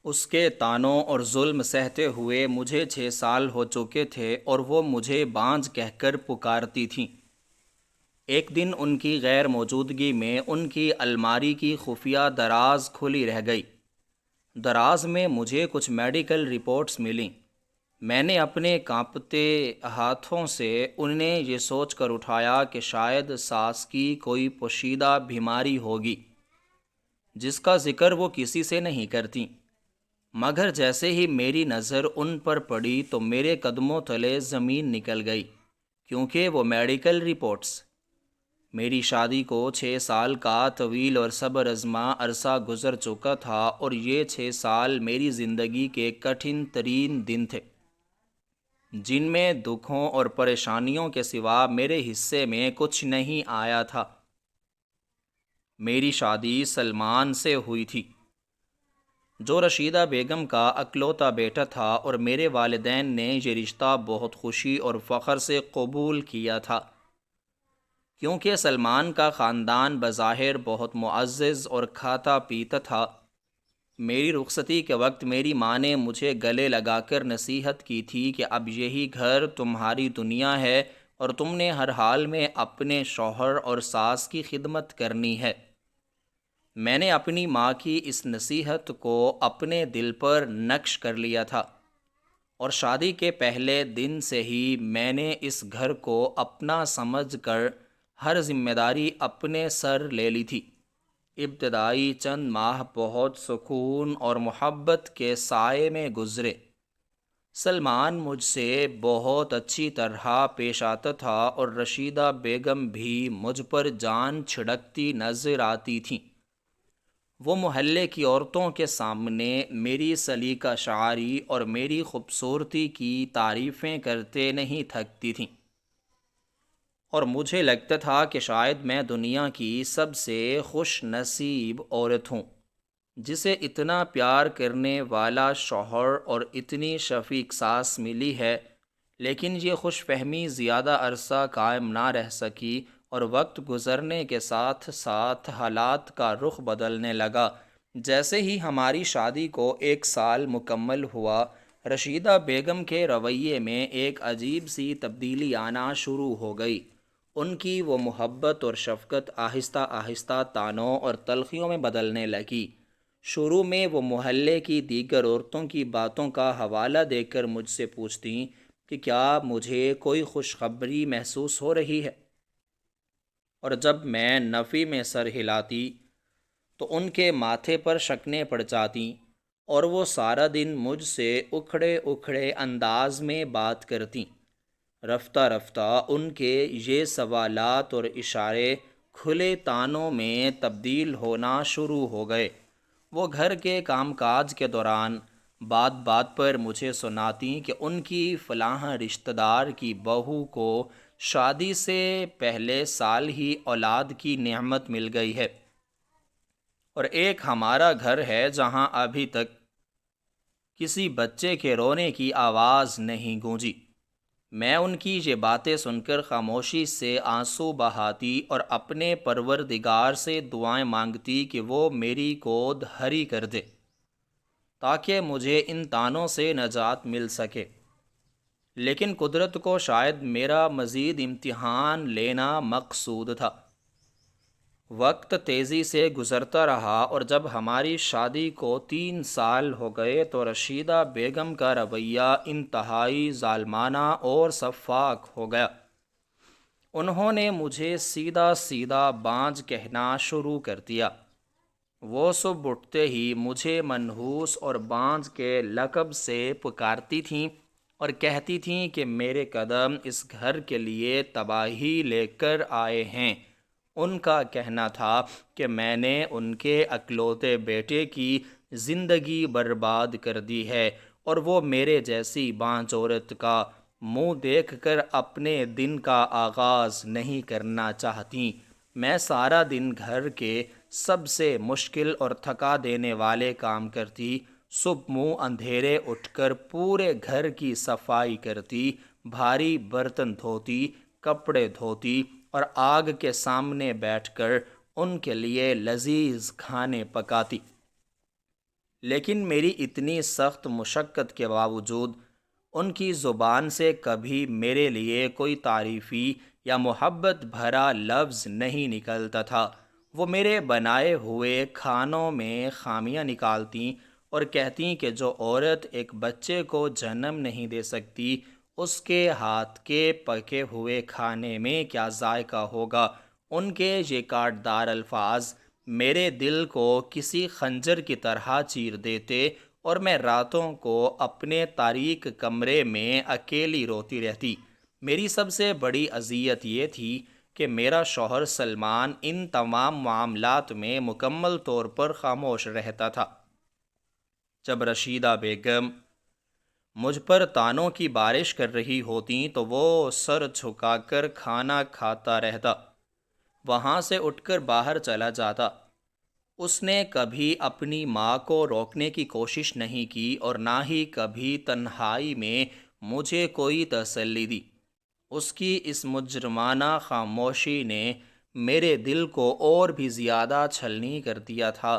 اس کے طعنوں اور ظلم سہتے ہوئے مجھے 6 سال ہو چکے تھے اور وہ مجھے بانجھ کہہ کر پکارتی تھیں۔ ایک دن ان کی غیر موجودگی میں ان کی الماری کی خفیہ دراز کھلی رہ گئی۔ دراز میں مجھے کچھ میڈیکل رپورٹس ملیں۔ میں نے اپنے کانپتے ہاتھوں سے انہیں یہ سوچ کر اٹھایا کہ شاید ساس کی کوئی پوشیدہ بیماری ہوگی جس کا ذکر وہ کسی سے نہیں کرتیں، مگر جیسے ہی میری نظر ان پر پڑی تو میرے قدموں تلے زمین نکل گئی، کیونکہ وہ میڈیکل رپورٹس۔ میری شادی کو 6 سال کا طویل اور صبر آزما عرصہ گزر چکا تھا، اور یہ 6 سال میری زندگی کے کٹھن ترین دن تھے، جن میں دکھوں اور پریشانیوں کے سوا میرے حصے میں کچھ نہیں آیا تھا۔ میری شادی سلمان سے ہوئی تھی، جو رشیدہ بیگم کا اکلوتا بیٹا تھا، اور میرے والدین نے یہ رشتہ بہت خوشی اور فخر سے قبول کیا تھا، کیونکہ سلمان کا خاندان بظاہر بہت معزز اور کھاتا پیتا تھا۔ میری رخصتی کے وقت میری ماں نے مجھے گلے لگا کر نصیحت کی تھی کہ اب یہی گھر تمہاری دنیا ہے اور تم نے ہر حال میں اپنے شوہر اور ساس کی خدمت کرنی ہے۔ میں نے اپنی ماں کی اس نصیحت کو اپنے دل پر نقش کر لیا تھا، اور شادی کے پہلے دن سے ہی میں نے اس گھر کو اپنا سمجھ کر ہر ذمہ داری اپنے سر لے لی تھی۔ ابتدائی چند ماہ بہت سکون اور محبت کے سائے میں گزرے۔ سلمان مجھ سے بہت اچھی طرح پیش آتا تھا، اور رشیدہ بیگم بھی مجھ پر جان چھڑکتی نظر آتی تھیں۔ وہ محلے کی عورتوں کے سامنے میری سلیقہ شعاری اور میری خوبصورتی کی تعریفیں کرتے نہیں تھکتی تھیں، اور مجھے لگتا تھا کہ شاید میں دنیا کی سب سے خوش نصیب عورت ہوں، جسے اتنا پیار کرنے والا شوہر اور اتنی شفیق ساس ملی ہے۔ لیکن یہ خوش فہمی زیادہ عرصہ قائم نہ رہ سکی، اور وقت گزرنے کے ساتھ ساتھ حالات کا رخ بدلنے لگا۔ جیسے ہی ہماری شادی کو 1 سال مکمل ہوا، رشیدہ بیگم کے رویے میں ایک عجیب سی تبدیلی آنا شروع ہو گئی۔ ان کی وہ محبت اور شفقت آہستہ آہستہ طعنوں اور تلخیوں میں بدلنے لگی۔ شروع میں وہ محلے کی دیگر عورتوں کی باتوں کا حوالہ دے کر مجھ سے پوچھتیں کہ کیا مجھے کوئی خوشخبری محسوس ہو رہی ہے، اور جب میں نفی میں سر ہلاتی تو ان کے ماتھے پر شکنیں پڑ جاتیں، اور وہ سارا دن مجھ سے اکھڑے اکھڑے انداز میں بات کرتیں۔ رفتہ رفتہ ان کے یہ سوالات اور اشارے کھلے طعنوں میں تبدیل ہونا شروع ہو گئے۔ وہ گھر کے کام کاج کے دوران بات بات پر مجھے سناتیں کہ ان کی فلاں رشتہ دار کی بہو کو شادی سے پہلے سال ہی اولاد کی نعمت مل گئی ہے، اور ایک ہمارا گھر ہے جہاں ابھی تک کسی بچے کے رونے کی آواز نہیں گونجی۔ میں ان کی یہ باتیں سن کر خاموشی سے آنسو بہاتی اور اپنے پروردگار سے دعائیں مانگتی کہ وہ میری گود ہری کر دے، تاکہ مجھے ان طعنوں سے نجات مل سکے۔ لیکن قدرت کو شاید میرا مزید امتحان لینا مقصود تھا۔ وقت تیزی سے گزرتا رہا، اور جب ہماری شادی کو 3 سال ہو گئے تو رشیدہ بیگم کا رویہ انتہائی ظالمانہ اور سفاک ہو گیا۔ انہوں نے مجھے سیدھا سیدھا بانجھ کہنا شروع کر دیا۔ وہ صبح اٹھتے ہی مجھے منحوس اور بانجھ کے لقب سے پکارتی تھیں، اور کہتی تھیں کہ میرے قدم اس گھر کے لیے تباہی لے کر آئے ہیں۔ ان کا کہنا تھا کہ میں نے ان کے اکلوتے بیٹے کی زندگی برباد کر دی ہے، اور وہ میرے جیسی بانجھ عورت کا منہ دیکھ کر اپنے دن کا آغاز نہیں کرنا چاہتیں۔ میں سارا دن گھر کے سب سے مشکل اور تھکا دینے والے کام کرتی۔ صبح منہ اندھیرے اٹھ کر پورے گھر کی صفائی کرتی، بھاری برتن دھوتی، کپڑے دھوتی، اور آگ کے سامنے بیٹھ کر ان کے لیے لذیذ کھانے پکاتی۔ لیکن میری اتنی سخت مشقت کے باوجود ان کی زبان سے کبھی میرے لیے کوئی تعریفی یا محبت بھرا لفظ نہیں نکلتا تھا۔ وہ میرے بنائے ہوئے کھانوں میں خامیاں نکالتیں اور کہتیں کہ جو عورت ایک بچے کو جنم نہیں دے سکتی، اس کے ہاتھ کے پکے ہوئے کھانے میں کیا ذائقہ ہوگا۔ ان کے یہ کاٹدار الفاظ میرے دل کو کسی خنجر کی طرح چیر دیتے اور میں راتوں کو اپنے تاریک کمرے میں اکیلی روتی رہتی۔ میری سب سے بڑی اذیت یہ تھی کہ میرا شوہر سلمان ان تمام معاملات میں مکمل طور پر خاموش رہتا تھا۔ جب رشیدہ بیگم مجھ پر طعنوں کی بارش کر رہی ہوتیں تو وہ سر جھکا کر کھانا کھاتا رہتا، وہاں سے اٹھ کر باہر چلا جاتا۔ اس نے کبھی اپنی ماں کو روکنے کی کوشش نہیں کی اور نہ ہی کبھی تنہائی میں مجھے کوئی تسلی دی۔ اس کی اس مجرمانہ خاموشی نے میرے دل کو اور بھی زیادہ چھلنی کر دیا تھا۔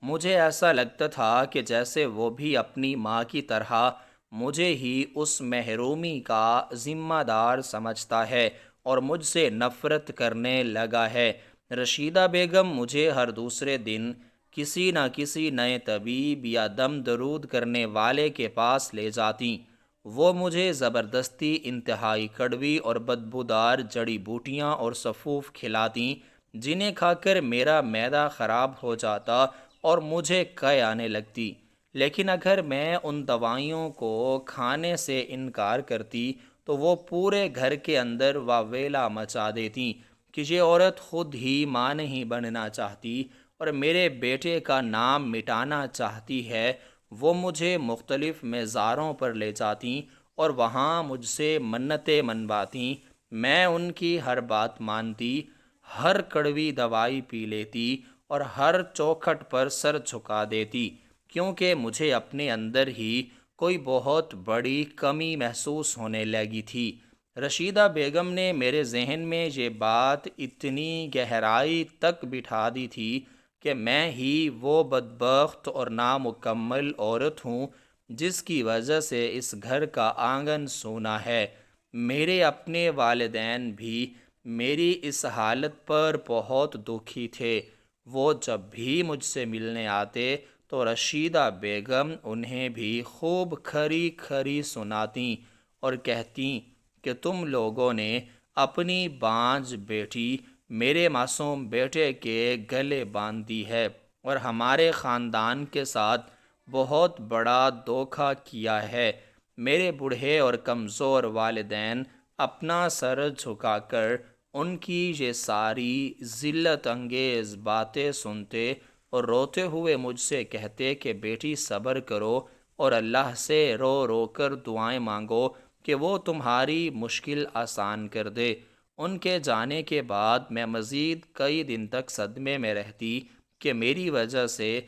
مجھے ایسا لگتا تھا کہ جیسے وہ بھی اپنی ماں کی طرح مجھے ہی اس محرومی کا ذمہ دار سمجھتا ہے اور مجھ سے نفرت کرنے لگا ہے۔ رشیدہ بیگم مجھے ہر دوسرے دن کسی نہ کسی نئے طبیب یا دم درود کرنے والے کے پاس لے جاتیں۔ وہ مجھے زبردستی انتہائی کڑوی اور بدبودار جڑی بوٹیاں اور سفوف کھلاتیں، جنہیں کھا کر میرا معدہ خراب ہو جاتا اور مجھے قے آنے لگتی۔ لیکن اگر میں ان دوائیوں کو کھانے سے انکار کرتی تو وہ پورے گھر کے اندر واویلا مچا دیتیں کہ یہ عورت خود ہی ماں نہیں بننا چاہتی اور میرے بیٹے کا نام مٹانا چاہتی ہے۔ وہ مجھے مختلف مزاروں پر لے جاتیں اور وہاں مجھ سے منتیں منواتیں۔ میں ان کی ہر بات مانتی، ہر کڑوی دوائی پی لیتی اور ہر چوکھٹ پر سر جھکا دیتی، کیونکہ مجھے اپنے اندر ہی کوئی بہت بڑی کمی محسوس ہونے لگی تھی۔ رشیدہ بیگم نے میرے ذہن میں یہ بات اتنی گہرائی تک بٹھا دی تھی کہ میں ہی وہ بدبخت اور نامکمل عورت ہوں جس کی وجہ سے اس گھر کا آنگن سونا ہے۔ میرے اپنے والدین بھی میری اس حالت پر بہت دکھی تھے۔ وہ جب بھی مجھ سے ملنے آتے تو رشیدہ بیگم انہیں بھی خوب کھری کھری سناتیں اور کہتیں کہ تم لوگوں نے اپنی بانجھ بیٹی میرے معصوم بیٹے کے گلے باندھ دی ہے اور ہمارے خاندان کے ساتھ بہت بڑا دھوکہ کیا ہے۔ میرے بوڑھے اور کمزور والدین اپنا سر جھکا کر ان کی یہ ساری ذلت انگیز باتیں سنتے اور روتے ہوئے مجھ سے کہتے کہ بیٹی صبر کرو اور اللہ سے رو رو کر دعائیں مانگو کہ وہ تمہاری مشکل آسان کر دے۔ ان کے جانے کے بعد میں مزید کئی دن تک صدمے میں رہتی کہ میری وجہ سے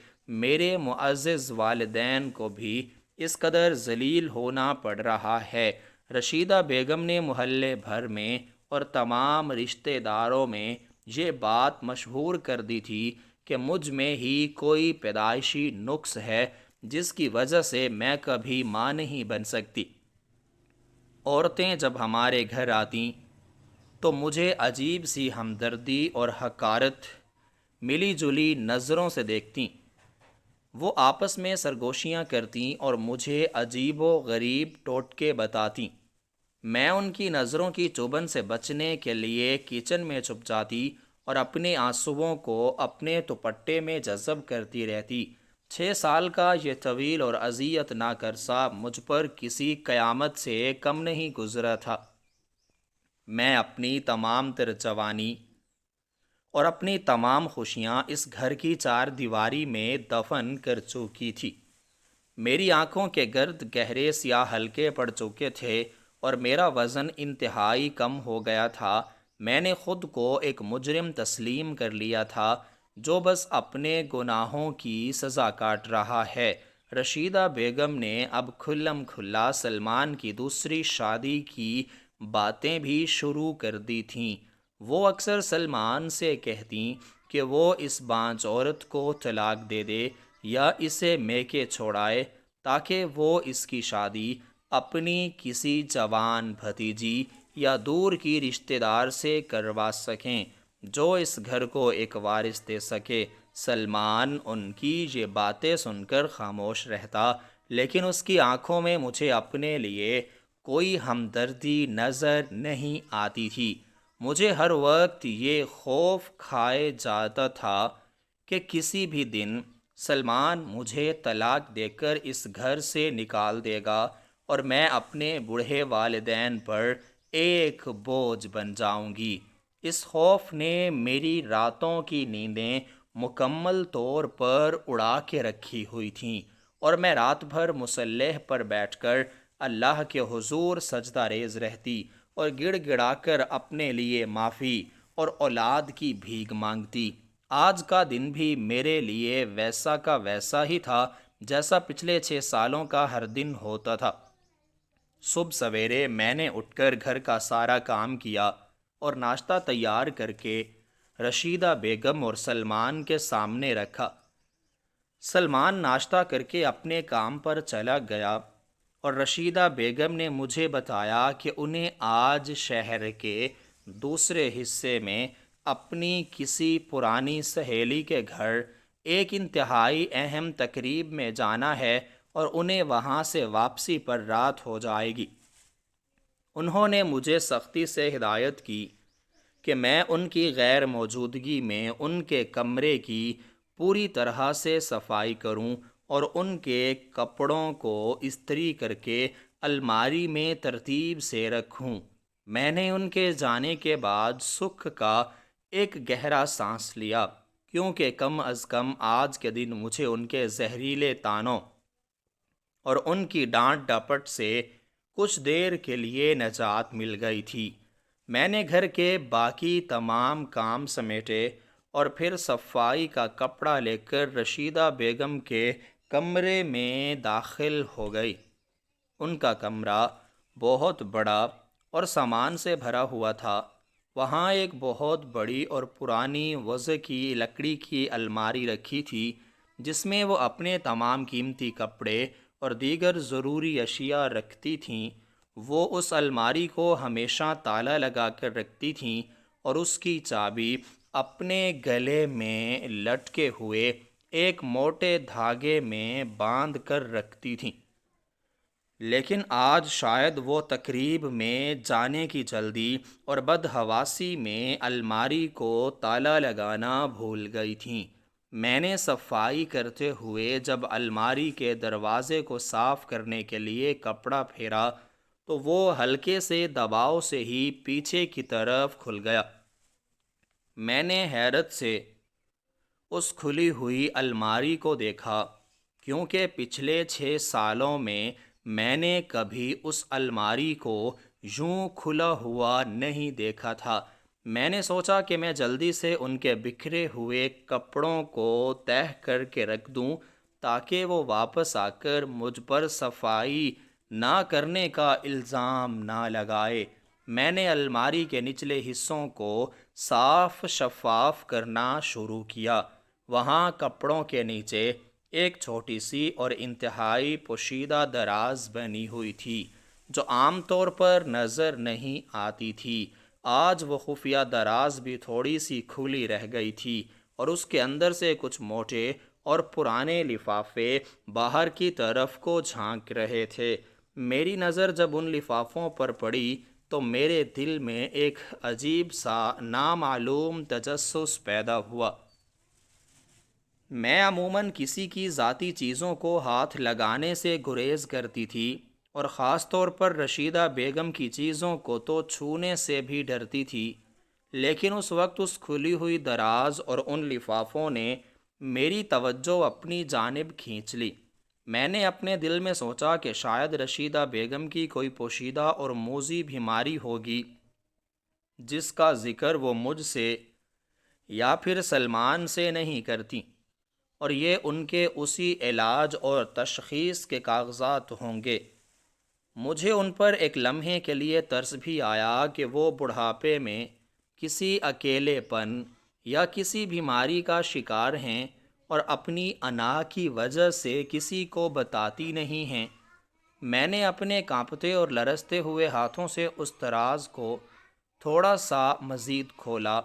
میرے معزز والدین کو بھی اس قدر ذلیل ہونا پڑ رہا ہے۔ رشیدہ بیگم نے محلے بھر میں اور تمام رشتہ داروں میں یہ بات مشہور کر دی تھی کہ مجھ میں ہی کوئی پیدائشی نقص ہے جس کی وجہ سے میں کبھی ماں نہیں بن سکتی۔ عورتیں جب ہمارے گھر آتیں تو مجھے عجیب سی ہمدردی اور حقارت ملی جلی نظروں سے دیکھتیں۔ وہ آپس میں سرگوشیاں کرتیں اور مجھے عجیب و غریب ٹوٹکے بتاتیں۔ میں ان کی نظروں کی چبھن سے بچنے کے لیے کچن میں چھپ جاتی اور اپنے آنسوؤں کو اپنے دوپٹے میں جذب کرتی رہتی۔ 6 سال کا یہ طویل اور اذیت ناک عرصہ مجھ پر کسی قیامت سے کم نہیں گزرا تھا۔ میں اپنی تمام تر جوانی اور اپنی تمام خوشیاں اس گھر کی 4 دیواری میں دفن کر چکی تھی۔ میری آنکھوں کے گرد گہرے سیاہ حلقے پڑ چکے تھے اور میرا وزن انتہائی کم ہو گیا تھا۔ میں نے خود کو ایک مجرم تسلیم کر لیا تھا جو بس اپنے گناہوں کی سزا کاٹ رہا ہے۔ رشیدہ بیگم نے اب کھلم کھلا سلمان کی دوسری شادی کی باتیں بھی شروع کر دی تھیں۔ وہ اکثر سلمان سے کہتیں کہ وہ اس بانجھ عورت کو طلاق دے دے یا اسے میکے چھوڑائے تاکہ وہ اس کی شادی اپنی کسی جوان بھتیجی یا دور کی رشتہ دار سے کروا سکیں جو اس گھر کو ایک وارث دے سکے۔ سلمان ان کی یہ باتیں سن کر خاموش رہتا، لیکن اس کی آنکھوں میں مجھے اپنے لیے کوئی ہمدردی نظر نہیں آتی تھی۔ مجھے ہر وقت یہ خوف کھائے جاتا تھا کہ کسی بھی دن سلمان مجھے طلاق دے کر اس گھر سے نکال دے گا اور میں اپنے بوڑھے والدین پر ایک بوجھ بن جاؤں گی۔ اس خوف نے میری راتوں کی نیندیں مکمل طور پر اڑا کے رکھی ہوئی تھیں، اور میں رات بھر مصلح پر بیٹھ کر اللہ کے حضور سجدہ ریز رہتی اور گڑ گڑا کر اپنے لیے معافی اور اولاد کی بھیک مانگتی۔ آج کا دن بھی میرے لیے ویسا کا ویسا ہی تھا جیسا پچھلے 6 سالوں کا ہر دن ہوتا تھا۔ صبح سویرے میں نے اٹھ کر گھر کا سارا کام کیا اور ناشتہ تیار کر کے رشیدہ بیگم اور سلمان کے سامنے رکھا۔ سلمان ناشتہ کر کے اپنے کام پر چلا گیا اور رشیدہ بیگم نے مجھے بتایا کہ انہیں آج شہر کے دوسرے حصے میں اپنی کسی پرانی سہیلی کے گھر ایک انتہائی اہم تقریب میں جانا ہے اور انہیں وہاں سے واپسی پر رات ہو جائے گی۔ انہوں نے مجھے سختی سے ہدایت کی کہ میں ان کی غیر موجودگی میں ان کے کمرے کی پوری طرح سے صفائی کروں اور ان کے کپڑوں کو استری کر کے الماری میں ترتیب سے رکھوں۔ میں نے ان کے جانے کے بعد سکھ کا ایک گہرا سانس لیا، کیونکہ کم از کم آج کے دن مجھے ان کے زہریلے طعنوں اور ان کی ڈانٹ ڈپٹ سے کچھ دیر کے لیے نجات مل گئی تھی۔ میں نے گھر کے باقی تمام کام سمیٹے اور پھر صفائی کا کپڑا لے کر رشیدہ بیگم کے کمرے میں داخل ہو گئی۔ ان کا کمرہ بہت بڑا اور سامان سے بھرا ہوا تھا۔ وہاں ایک بہت بڑی اور پرانی وضع کی لکڑی کی الماری رکھی تھی جس میں وہ اپنے تمام قیمتی کپڑے اور دیگر ضروری اشیاء رکھتی تھیں۔ وہ اس الماری کو ہمیشہ تالا لگا کر رکھتی تھیں اور اس کی چابی اپنے گلے میں لٹکے ہوئے ایک موٹے دھاگے میں باندھ کر رکھتی تھیں۔ لیکن آج شاید وہ تقریب میں جانے کی جلدی اور بدحواسی میں الماری کو تالا لگانا بھول گئی تھیں۔ میں نے صفائی کرتے ہوئے جب الماری کے دروازے کو صاف کرنے کے لیے کپڑا پھیرا تو وہ ہلکے سے دباؤ سے ہی پیچھے کی طرف کھل گیا۔ میں نے حیرت سے اس کھلی ہوئی الماری کو دیکھا، کیونکہ پچھلے 6 سالوں میں نے کبھی اس الماری کو یوں کھلا ہوا نہیں دیکھا تھا۔ میں نے سوچا کہ میں جلدی سے ان کے بکھرے ہوئے کپڑوں کو تہہ کر کے رکھ دوں تاکہ وہ واپس آ کر مجھ پر صفائی نہ کرنے کا الزام نہ لگائے۔ میں نے الماری کے نچلے حصوں کو صاف شفاف کرنا شروع کیا۔ وہاں کپڑوں کے نیچے ایک چھوٹی سی اور انتہائی پوشیدہ دراز بنی ہوئی تھی جو عام طور پر نظر نہیں آتی تھی۔ آج وہ خفیہ دراز بھی تھوڑی سی کھلی رہ گئی تھی اور اس کے اندر سے کچھ موٹے اور پرانے لفافے باہر کی طرف کو جھانک رہے تھے۔ میری نظر جب ان لفافوں پر پڑی تو میرے دل میں ایک عجیب سا نامعلوم تجسس پیدا ہوا۔ میں عموماً کسی کی ذاتی چیزوں کو ہاتھ لگانے سے گریز کرتی تھی اور خاص طور پر رشیدہ بیگم کی چیزوں کو تو چھونے سے بھی ڈرتی تھی، لیکن اس وقت اس کھلی ہوئی دراز اور ان لفافوں نے میری توجہ اپنی جانب کھینچ لی۔ میں نے اپنے دل میں سوچا کہ شاید رشیدہ بیگم کی کوئی پوشیدہ اور موذی بیماری ہوگی جس کا ذکر وہ مجھ سے یا پھر سلمان سے نہیں کرتی، اور یہ ان کے اسی علاج اور تشخیص کے کاغذات ہوں گے۔ مجھے ان پر ایک لمحے کے لیے ترس بھی آیا کہ وہ بڑھاپے میں کسی اکیلے پن یا کسی بیماری کا شکار ہیں اور اپنی انا کی وجہ سے کسی کو بتاتی نہیں ہیں۔ میں نے اپنے کانپتے اور لرزتے ہوئے ہاتھوں سے اس طراز کو تھوڑا سا مزید کھولا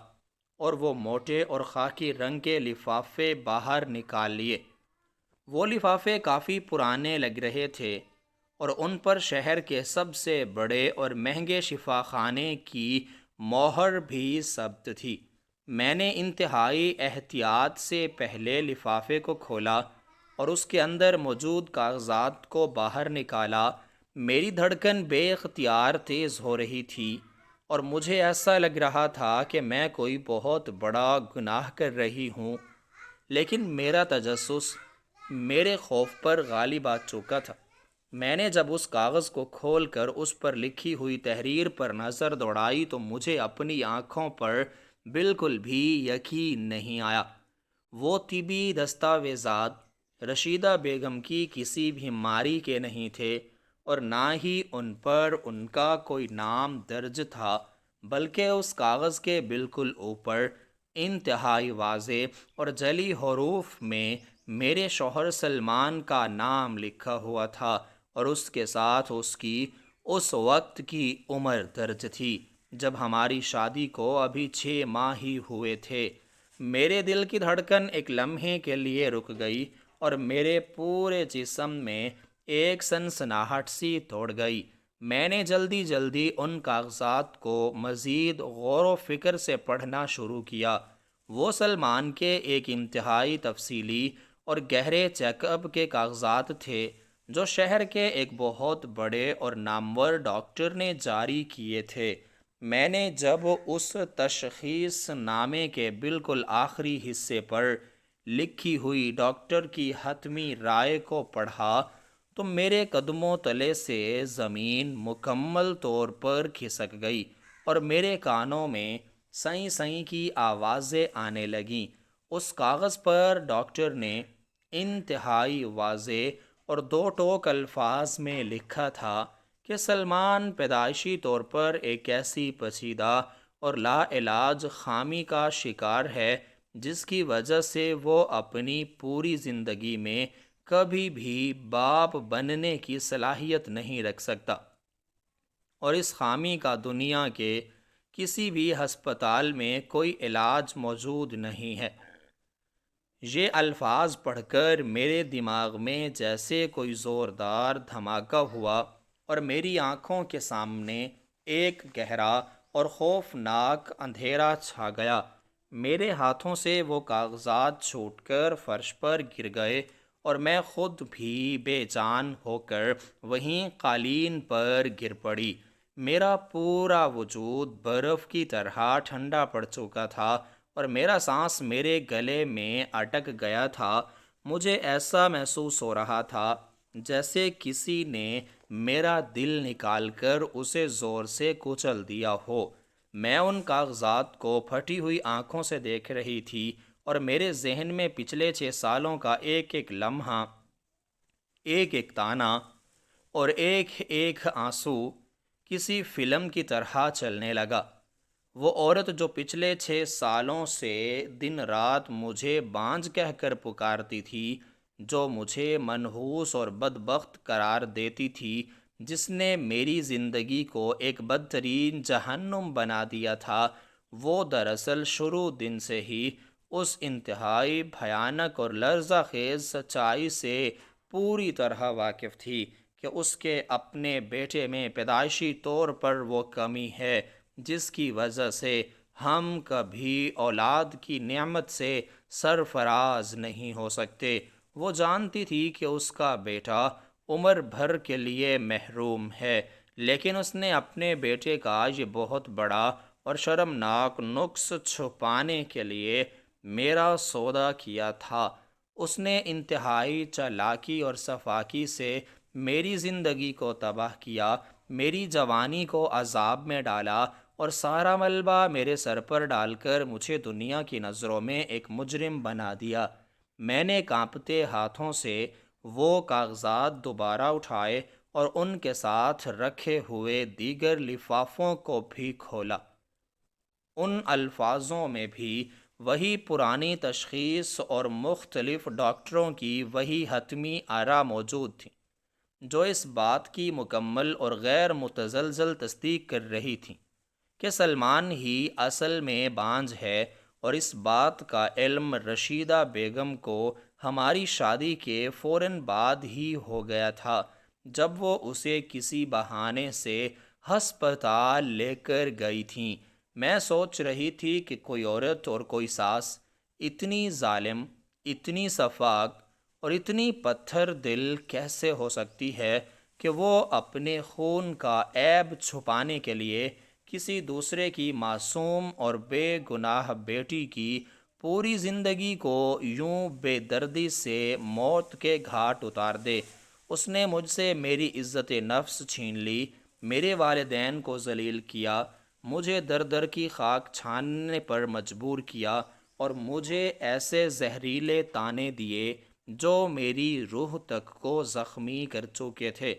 اور وہ موٹے اور خاکی رنگ کے لفافے باہر نکال لیے۔ وہ لفافے کافی پرانے لگ رہے تھے اور ان پر شہر کے سب سے بڑے اور مہنگے شفا خانے کی مہر بھی ثبت تھی۔ میں نے انتہائی احتیاط سے پہلے لفافے کو کھولا اور اس کے اندر موجود کاغذات کو باہر نکالا۔ میری دھڑکن بے اختیار تیز ہو رہی تھی اور مجھے ایسا لگ رہا تھا کہ میں کوئی بہت بڑا گناہ کر رہی ہوں، لیکن میرا تجسس میرے خوف پر غالب آ چکا تھا۔ میں نے جب اس کاغذ کو کھول کر اس پر لکھی ہوئی تحریر پر نظر دوڑائی تو مجھے اپنی آنکھوں پر بالکل بھی یقین نہیں آیا۔ وہ طبی دستاویزات رشیدہ بیگم کی کسی بیماری کے نہیں تھے اور نہ ہی ان پر ان کا کوئی نام درج تھا، بلکہ اس کاغذ کے بالکل اوپر انتہائی واضح اور جلی حروف میں میرے شوہر سلمان کا نام لکھا ہوا تھا اور اس کے ساتھ اس کی اس وقت کی عمر درج تھی جب ہماری شادی کو ابھی 6 ماہ ہی ہوئے تھے۔ میرے دل کی دھڑکن ایک لمحے کے لیے رک گئی اور میرے پورے جسم میں ایک سنسناہٹ سی توڑ گئی۔ میں نے جلدی جلدی ان کاغذات کو مزید غور و فکر سے پڑھنا شروع کیا۔ وہ سلمان کے ایک انتہائی تفصیلی اور گہرے چیک اپ کے کاغذات تھے جو شہر کے ایک بہت بڑے اور نامور ڈاکٹر نے جاری کیے تھے۔ میں نے جب اس تشخیص نامے کے بالکل آخری حصے پر لکھی ہوئی ڈاکٹر کی حتمی رائے کو پڑھا تو میرے قدموں تلے سے زمین مکمل طور پر کھسک گئی اور میرے کانوں میں سائیں سائیں کی آوازیں آنے لگیں۔ اس کاغذ پر ڈاکٹر نے انتہائی واضح اور دو ٹوک الفاظ میں لکھا تھا کہ سلمان پیدائشی طور پر ایک ایسی پیچیدہ اور لا علاج خامی کا شکار ہے جس کی وجہ سے وہ اپنی پوری زندگی میں کبھی بھی باپ بننے کی صلاحیت نہیں رکھ سکتا، اور اس خامی کا دنیا کے کسی بھی ہسپتال میں کوئی علاج موجود نہیں ہے۔ یہ الفاظ پڑھ کر میرے دماغ میں جیسے کوئی زوردار دھماکہ ہوا اور میری آنکھوں کے سامنے ایک گہرا اور خوفناک اندھیرا چھا گیا۔ میرے ہاتھوں سے وہ کاغذات چھوٹ کر فرش پر گر گئے اور میں خود بھی بے جان ہو کر وہیں قالین پر گر پڑی۔ میرا پورا وجود برف کی طرح ٹھنڈا پڑ چکا تھا اور میرا سانس میرے گلے میں اٹک گیا تھا۔ مجھے ایسا محسوس ہو رہا تھا جیسے کسی نے میرا دل نکال کر اسے زور سے کچل دیا ہو۔ میں ان کاغذات کو پھٹی ہوئی آنکھوں سے دیکھ رہی تھی اور میرے ذہن میں پچھلے 6 سالوں کا ایک ایک لمحہ، ایک ایک تانا اور ایک ایک آنسو کسی فلم کی طرح چلنے لگا۔ وہ عورت جو پچھلے 6 سالوں سے دن رات مجھے بانجھ کہہ کر پکارتی تھی، جو مجھے منحوس اور بدبخت قرار دیتی تھی، جس نے میری زندگی کو ایک بدترین جہنم بنا دیا تھا، وہ دراصل شروع دن سے ہی اس انتہائی بھیانک اور لرزہ خیز سچائی سے پوری طرح واقف تھی کہ اس کے اپنے بیٹے میں پیدائشی طور پر وہ کمی ہے جس کی وجہ سے ہم کبھی اولاد کی نعمت سے سرفراز نہیں ہو سکتے۔ وہ جانتی تھی کہ اس کا بیٹا عمر بھر کے لیے محروم ہے، لیکن اس نے اپنے بیٹے کا یہ بہت بڑا اور شرمناک نقص چھپانے کے لیے میرا سودا کیا تھا۔ اس نے انتہائی چالاکی اور صفاکی سے میری زندگی کو تباہ کیا، میری جوانی کو عذاب میں ڈالا اور سارا ملبہ میرے سر پر ڈال کر مجھے دنیا کی نظروں میں ایک مجرم بنا دیا۔ میں نے کانپتے ہاتھوں سے وہ کاغذات دوبارہ اٹھائے اور ان کے ساتھ رکھے ہوئے دیگر لفافوں کو بھی کھولا۔ ان الفاظوں میں بھی وہی پرانی تشخیص اور مختلف ڈاکٹروں کی وہی حتمی آراء موجود تھیں جو اس بات کی مکمل اور غیر متزلزل تصدیق کر رہی تھیں کہ سلمان ہی اصل میں بانجھ ہے، اور اس بات کا علم رشیدہ بیگم کو ہماری شادی کے فوراً بعد ہی ہو گیا تھا، جب وہ اسے کسی بہانے سے ہسپتال لے کر گئی تھیں۔ میں سوچ رہی تھی کہ کوئی عورت اور کوئی ساس اتنی ظالم، اتنی شفاق اور اتنی پتھر دل کیسے ہو سکتی ہے کہ وہ اپنے خون کا عیب چھپانے کے لیے کسی دوسرے کی معصوم اور بے گناہ بیٹی کی پوری زندگی کو یوں بے دردی سے موت کے گھاٹ اتار دے۔ اس نے مجھ سے میری عزت نفس چھین لی، میرے والدین کو ذلیل کیا، مجھے در در کی خاک چھاننے پر مجبور کیا، اور مجھے ایسے زہریلے طعنے دیے جو میری روح تک کو زخمی کر چکے تھے۔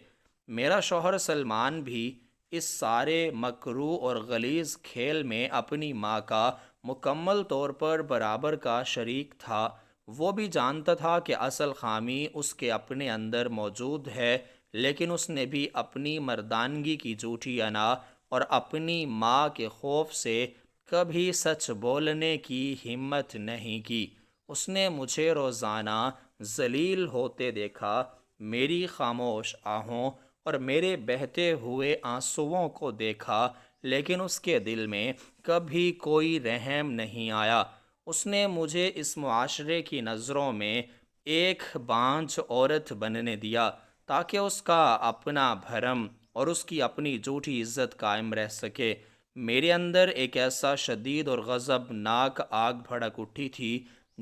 میرا شوہر سلمان بھی اس سارے مکروہ اور غلیظ کھیل میں اپنی ماں کا مکمل طور پر برابر کا شریک تھا۔ وہ بھی جانتا تھا کہ اصل خامی اس کے اپنے اندر موجود ہے، لیکن اس نے بھی اپنی مردانگی کی جھوٹی انا اور اپنی ماں کے خوف سے کبھی سچ بولنے کی ہمت نہیں کی۔ اس نے مجھے روزانہ ذلیل ہوتے دیکھا، میری خاموش آہوں اور میرے بہتے ہوئے آنسوؤں کو دیکھا، لیکن اس کے دل میں کبھی کوئی رحم نہیں آیا۔ اس نے مجھے اس معاشرے کی نظروں میں ایک بانجھ عورت بننے دیا تاکہ اس کا اپنا بھرم اور اس کی اپنی جھوٹی عزت قائم رہ سکے۔ میرے اندر ایک ایسا شدید اور غضبناک آگ بھڑک اٹھی تھی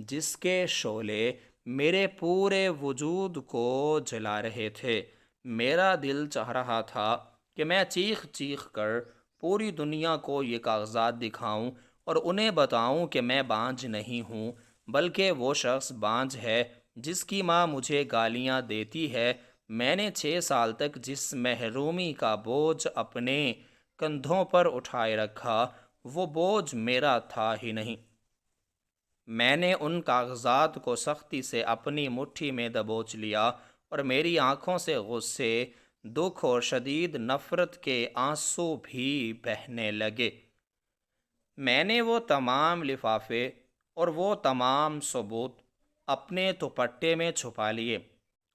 جس کے شعلے میرے پورے وجود کو جلا رہے تھے۔ میرا دل چاہ رہا تھا کہ میں چیخ چیخ کر پوری دنیا کو یہ کاغذات دکھاؤں اور انہیں بتاؤں کہ میں بانجھ نہیں ہوں، بلکہ وہ شخص بانجھ ہے جس کی ماں مجھے گالیاں دیتی ہے۔ میں نے 6 سال تک جس محرومی کا بوجھ اپنے کندھوں پر اٹھائے رکھا، وہ بوجھ میرا تھا ہی نہیں۔ میں نے ان کاغذات کو سختی سے اپنی مٹھی میں دبوچ لیا، اور میری آنکھوں سے غصے، دکھ اور شدید نفرت کے آنسو بھی بہنے لگے۔ میں نے وہ تمام لفافے اور وہ تمام ثبوت اپنے دوپٹے میں چھپا لیے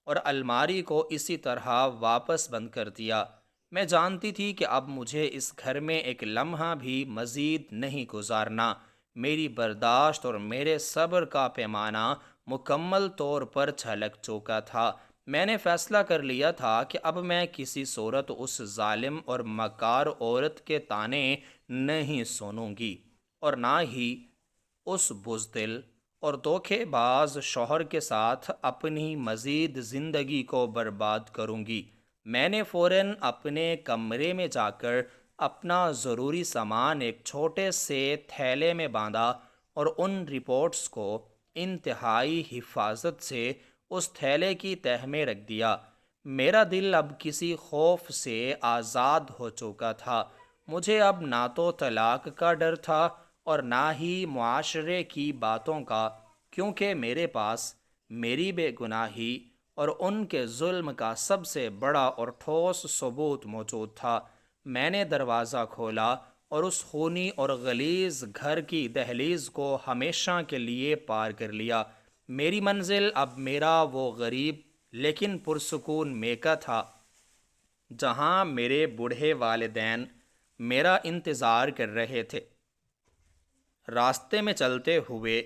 اور الماری کو اسی طرح واپس بند کر دیا۔ میں جانتی تھی کہ اب مجھے اس گھر میں ایک لمحہ بھی مزید نہیں گزارنا۔ میری برداشت اور میرے صبر کا پیمانہ مکمل طور پر چھلک چکا تھا۔ میں نے فیصلہ کر لیا تھا کہ اب میں کسی صورت اس ظالم اور مکار عورت کے طعنے نہیں سنوں گی، اور نہ ہی اس بزدل اور دھوکے باز شوہر کے ساتھ اپنی مزید زندگی کو برباد کروں گی۔ میں نے فوراً اپنے کمرے میں جا کر اپنا ضروری سامان ایک چھوٹے سے تھیلے میں باندھا اور ان رپورٹس کو انتہائی حفاظت سے اس تھیلے کی تہہ میں رکھ دیا۔ میرا دل اب کسی خوف سے آزاد ہو چکا تھا۔ مجھے اب نہ تو طلاق کا ڈر تھا اور نہ ہی معاشرے کی باتوں کا، کیونکہ میرے پاس میری بے گناہی اور ان کے ظلم کا سب سے بڑا اور ٹھوس ثبوت موجود تھا۔ میں نے دروازہ کھولا اور اس خونی اور غلیظ گھر کی دہلیز کو ہمیشہ کے لیے پار کر لیا۔ میری منزل اب میرا وہ غریب لیکن پرسکون میکہ تھا جہاں میرے بوڑھے والدین میرا انتظار کر رہے تھے۔ راستے میں چلتے ہوئے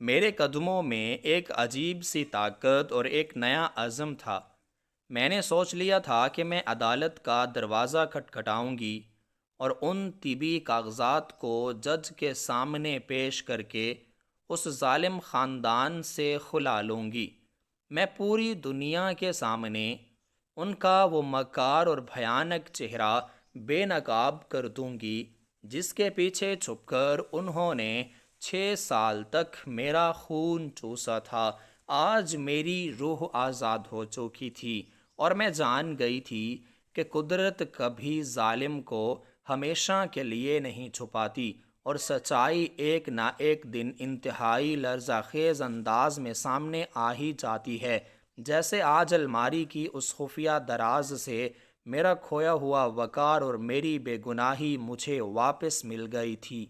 میرے قدموں میں ایک عجیب سی طاقت اور ایک نیا عزم تھا۔ میں نے سوچ لیا تھا کہ میں عدالت کا دروازہ کھٹکھٹاؤں گی اور ان طبی کاغذات کو جج کے سامنے پیش کر کے اس ظالم خاندان سے کھلا لوں گی۔ میں پوری دنیا کے سامنے ان کا وہ مکار اور بھیانک چہرہ بے نقاب کر دوں گی جس کے پیچھے چھپ کر انہوں نے 6 سال تک میرا خون چوسا تھا۔ آج میری روح آزاد ہو چکی تھی اور میں جان گئی تھی کہ قدرت کبھی ظالم کو ہمیشہ کے لیے نہیں چھپاتی، اور سچائی ایک نہ ایک دن انتہائی لرزہ خیز انداز میں سامنے آ ہی جاتی ہے، جیسے آج الماری کی اس خفیہ دراز سے میرا کھویا ہوا وقار اور میری بے گناہی مجھے واپس مل گئی تھی۔